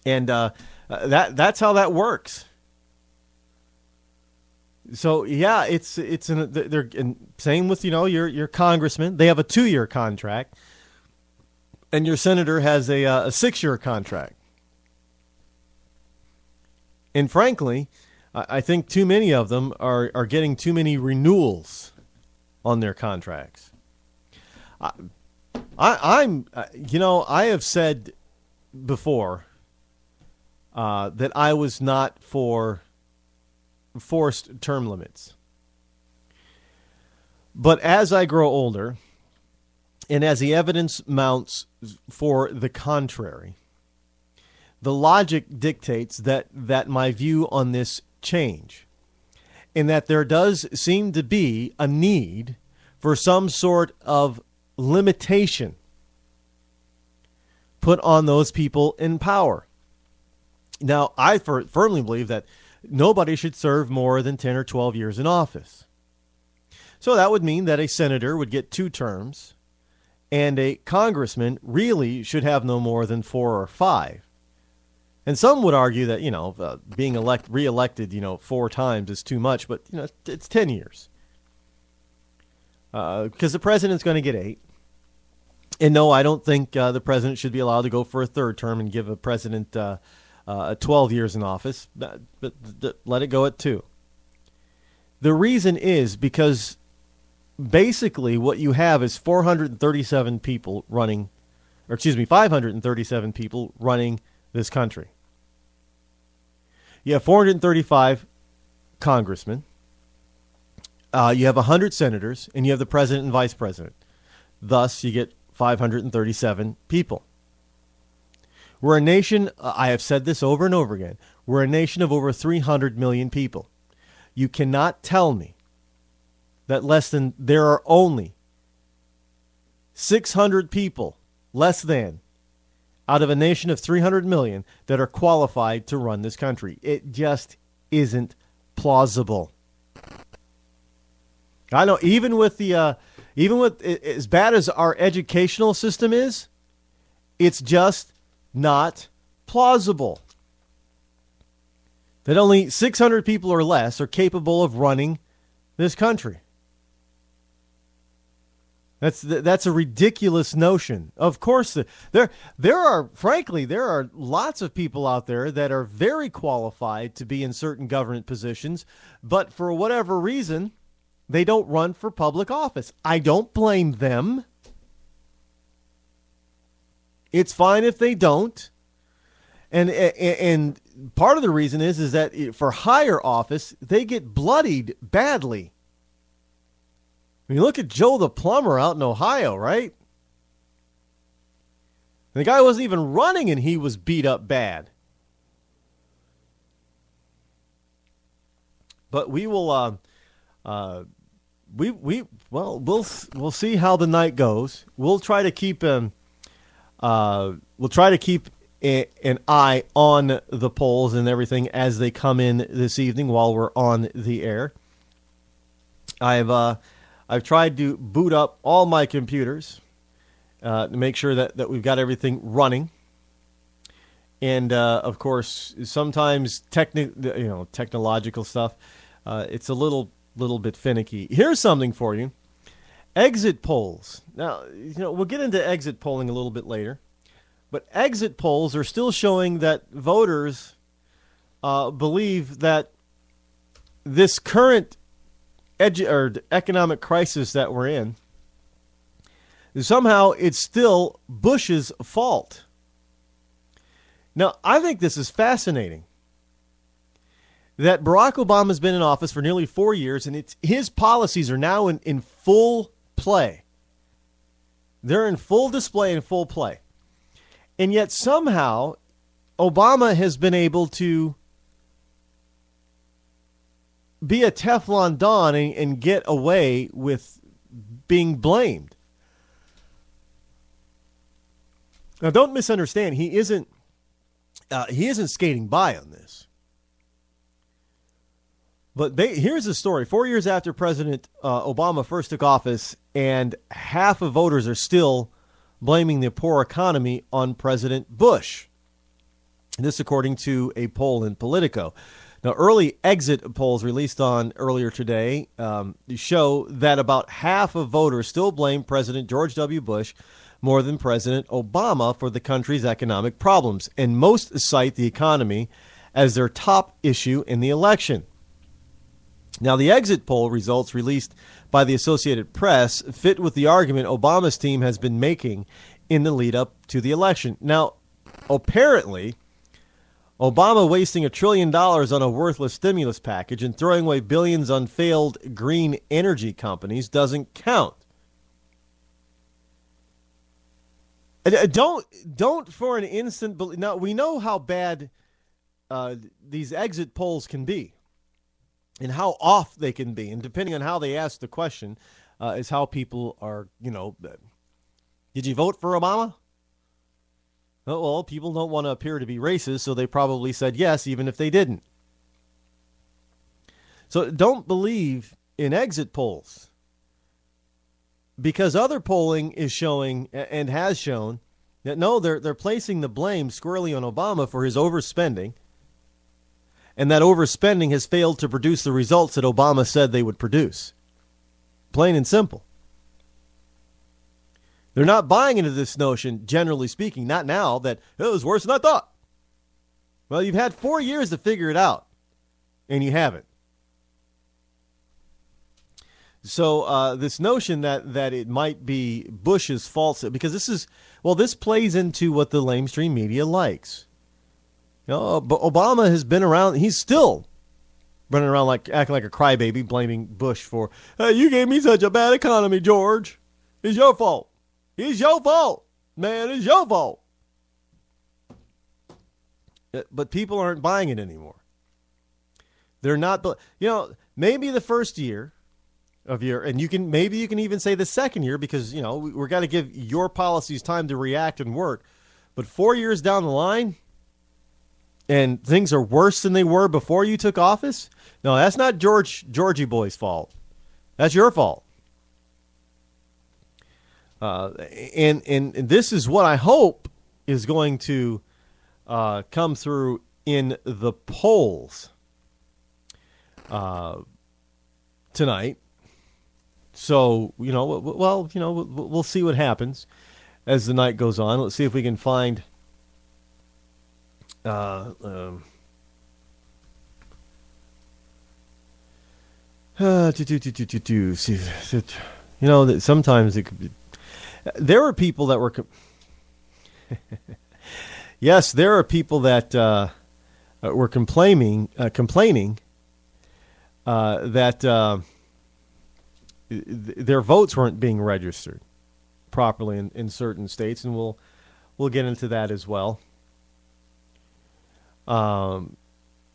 And that's how that works. So yeah, they're same with your congressman. They have a 2-year contract, and your senator has a 6-year contract. And frankly, I think too many of them are getting too many renewals on their contracts. I have said before that I was not for forced term limits. But as I grow older, and as the evidence mounts for the contrary, the logic dictates that my view on this change, and that there does seem to be a need for some sort of limitation put on those people in power. Now, I firmly believe that nobody should serve more than 10 or 12 years in office. So that would mean that a senator would get 2 terms, and a congressman really should have no more than 4 or 5. And some would argue that, being reelected, 4 times is too much, but, it's 10 years. Because the president's going to get 8. And no, I don't think the president should be allowed to go for a 3rd term and give a president 12 years in office, but let it go at 2. The reason is because basically what you have is 537 people running this country. You have 435 congressmen. You have 100 senators, and you have the president and vice president. Thus, you get 537 people. We're a nation, I have said this over and over again, we're a nation of over 300 million people. You cannot tell me that there are only 600 people, less than, out of a nation of 300 million that are qualified to run this country. It just isn't plausible. I know, even with as bad as our educational system is, it's just not plausible that only 600 people or less are capable of running this country. That's a ridiculous notion. Of course, there are lots of people out there that are very qualified to be in certain government positions, but for whatever reason, they don't run for public office. I don't blame them. It's fine if they don't. And part of the reason is that for higher office, they get bloodied badly. I mean, look at Joe the plumber out in Ohio, right? The guy wasn't even running and he was beat up bad. But we will we'll see how the night goes. We'll try to keep an eye on the polls and everything as they come in this evening while we're on the air. I've tried to boot up all my computers to make sure that we've got everything running. And of course, sometimes technological stuff, it's a little bit finicky. Here's something for you: exit polls. Now, we'll get into exit polling a little bit later, but exit polls are still showing that voters believe that this current economic crisis that we're in, somehow it's still Bush's fault. Now, I think this is fascinating that Barack Obama's been in office for nearly 4 years, and his policies are now in full play. They're in full display and full play. And yet somehow Obama has been able to be a Teflon Don and get away with being blamed. Now, don't misunderstand. He isn't skating by on this. But here's the story. 4 years after President Obama first took office, and half of voters are still blaming the poor economy on President Bush. This according to a poll in Politico. Now, early exit polls released on earlier today show that about half of voters still blame President George W. Bush more than President Obama for the country's economic problems, and most cite the economy as their top issue in the election. Now, the exit poll results released by the Associated Press fit with the argument Obama's team has been making in the lead up to the election. Now, apparently, Obama wasting $1 trillion on a worthless stimulus package and throwing away billions on failed green energy companies doesn't count. Don't for an instant believe. Now, we know how bad these exit polls can be and how off they can be. And depending on how they ask the question is how people are, did you vote for Obama? Oh, well, people don't want to appear to be racist, so they probably said yes, even if they didn't. So don't believe in exit polls, because other polling is showing and has shown that no, they're placing the blame squarely on Obama for his overspending, and that overspending has failed to produce the results that Obama said they would produce. Plain and simple. They're not buying into this notion, generally speaking, not now, that it was worse than I thought. Well, you've had 4 years to figure it out, and you haven't. So this notion that it might be Bush's fault, because this plays into what the lamestream media likes. But Obama has been around. He's still running around acting like a crybaby, blaming Bush for, hey, you gave me such a bad economy, George. It's your fault. It's your fault, man. It's your fault. But people aren't buying it anymore. They're not. Maybe the first year of your, and maybe you can even say the second year, because we're got to give your policies time to react and work. But 4 years down the line, and things are worse than they were before you took office. No, that's not Georgie boy's fault. That's your fault. And this is what I hope is going to come through in the polls tonight. So, we'll see what happens as the night goes on. Let's see if we can find that sometimes it could be. There are people that were, yes, there are people that were complaining that their votes weren't being registered properly in certain states, and we'll get into that as well.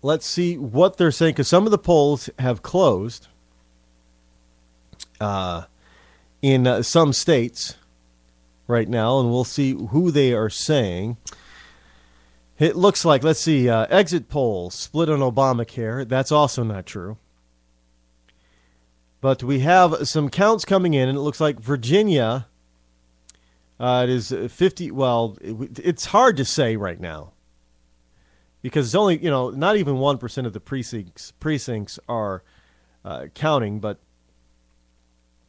Let's see what they're saying, because some of the polls have closed in some states right now, and we'll see who they are saying. It looks like, let's see, exit polls split on Obamacare. That's also not true. But we have some counts coming in, and it looks like Virginia, it is 50. Well, it's hard to say right now, because it's only, not even 1% of the precincts are counting. But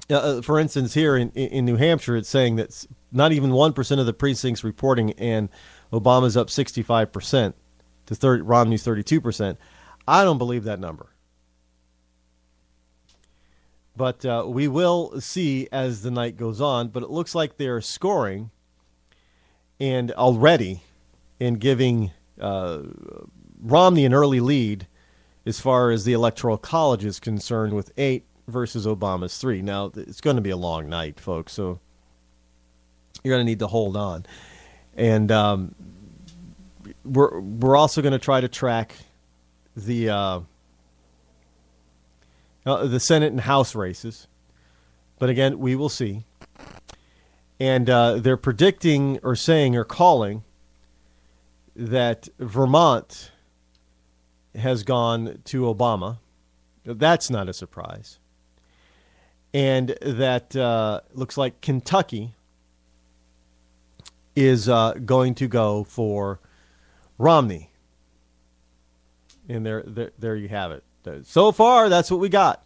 for instance, here in New Hampshire, it's saying that not even 1% of the precincts reporting, and Obama's up 65% to Romney's 32%. I don't believe that number. But we will see as the night goes on. But it looks like they're scoring and already and giving Romney an early lead as far as the Electoral College is concerned, with 8 versus Obama's 3. Now, it's going to be a long night, folks, so you're going to need to hold on. And we're also going to try to track the Senate and House races. But again, we will see. And they're predicting or saying or calling that Vermont has gone to Obama. That's not a surprise. And that looks like Kentucky is going to go for Romney. And there you have it. So far, that's what we got.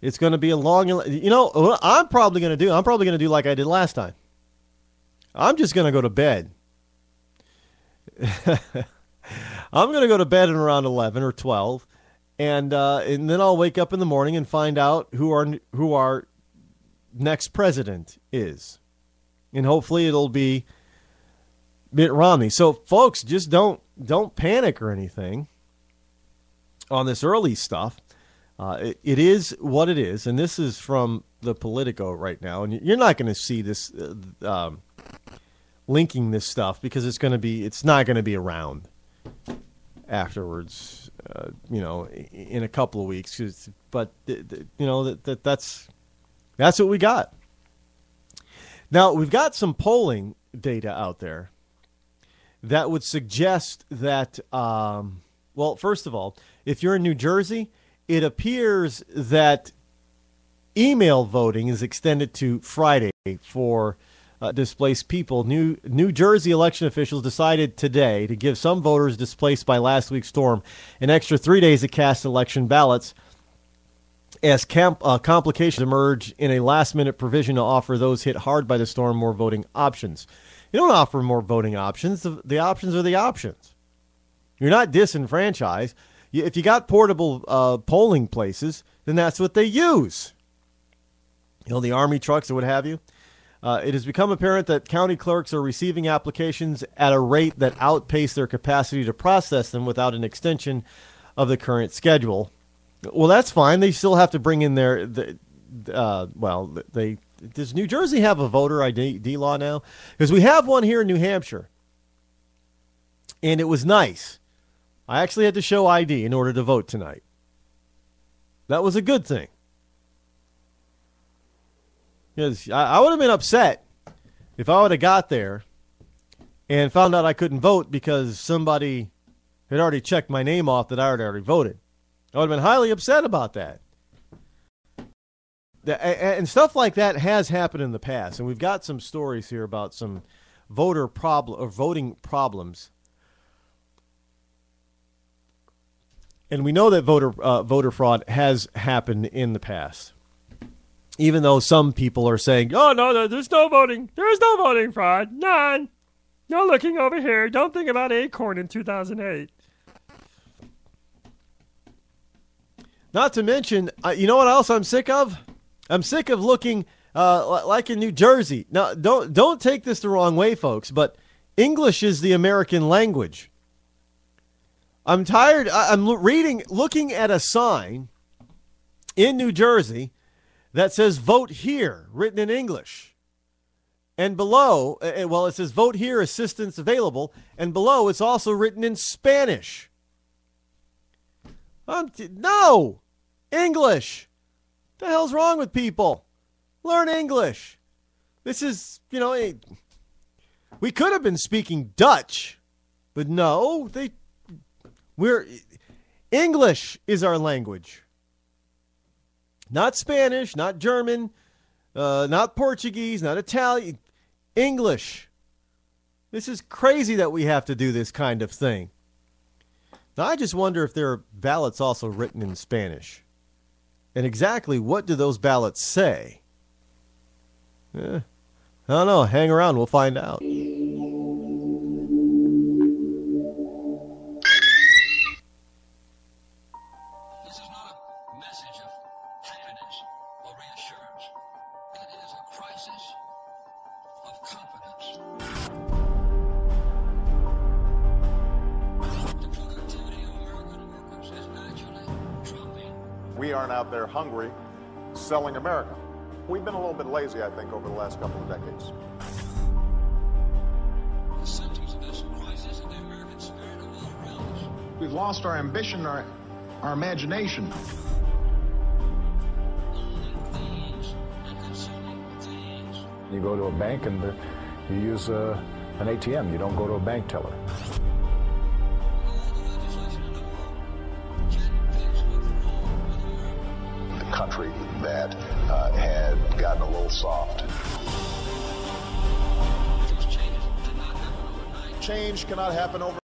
It's going to be a long, what I'm probably going to do like I did last time. I'm just going to go to bed. I'm going to go to bed at around 11 or 12, and then I'll wake up in the morning and find out who our next president is. And hopefully it'll be Mitt Romney. So, folks, just don't panic or anything on this early stuff. It is what it is, and this is from the Politico right now. And you're not going to see this linking this stuff because it's not going to be around afterwards. In a couple of weeks. But that's what we got. Now we've got some polling data out there that would suggest that, first of all, if you're in New Jersey, it appears that email voting is extended to Friday for displaced people. New Jersey election officials decided today to give some voters displaced by last week's storm an extra 3 days to cast election ballots as complications emerge in a last-minute provision to offer those hit hard by the storm more voting options. You don't offer more voting options. The options are the options. You're not disenfranchised. If you got portable polling places, then that's what they use. The Army trucks or what have you. It has become apparent that county clerks are receiving applications at a rate that outpace their capacity to process them without an extension of the current schedule. Well, that's fine. They still have to bring in does New Jersey have a voter ID law now? Because we have one here in New Hampshire, and it was nice. I actually had to show ID in order to vote tonight. That was a good thing. Because I would have been upset if I would have got there and found out I couldn't vote because somebody had already checked my name off that I had already voted. I would have been highly upset about that. And stuff like that has happened in the past. And we've got some stories here about some voting problems. And we know that voter fraud has happened in the past. Even though some people are saying, oh, no, there's no voting. There's no voting fraud. None. No looking over here. Don't think about Acorn in 2008. Not to mention, you know what else I'm sick of? I'm sick of looking like in New Jersey. Now, don't take this the wrong way, folks, but English is the American language. I'm tired. I'm looking at a sign in New Jersey that says vote here, written in English. And below, it says vote here, assistance available. And below, it's also written in Spanish. No! English! What the hell's wrong with people? Learn English. This is, we could have been speaking Dutch, but no, English is our language. Not Spanish, not German, not Portuguese, not Italian. English. This is crazy that we have to do this kind of thing. Now, I just wonder if there are ballots also written in Spanish. And exactly what do those ballots say? I don't know. Hang around. We'll find out. We aren't out there hungry, selling America. We've been a little bit lazy, I think, over the last couple of decades. The symptoms of this crisis and the American spirit are all around us. We've lost our ambition, our imagination. You go to a bank and you use an ATM. You don't go to a bank teller. Country that had gotten a little soft. change cannot happen over.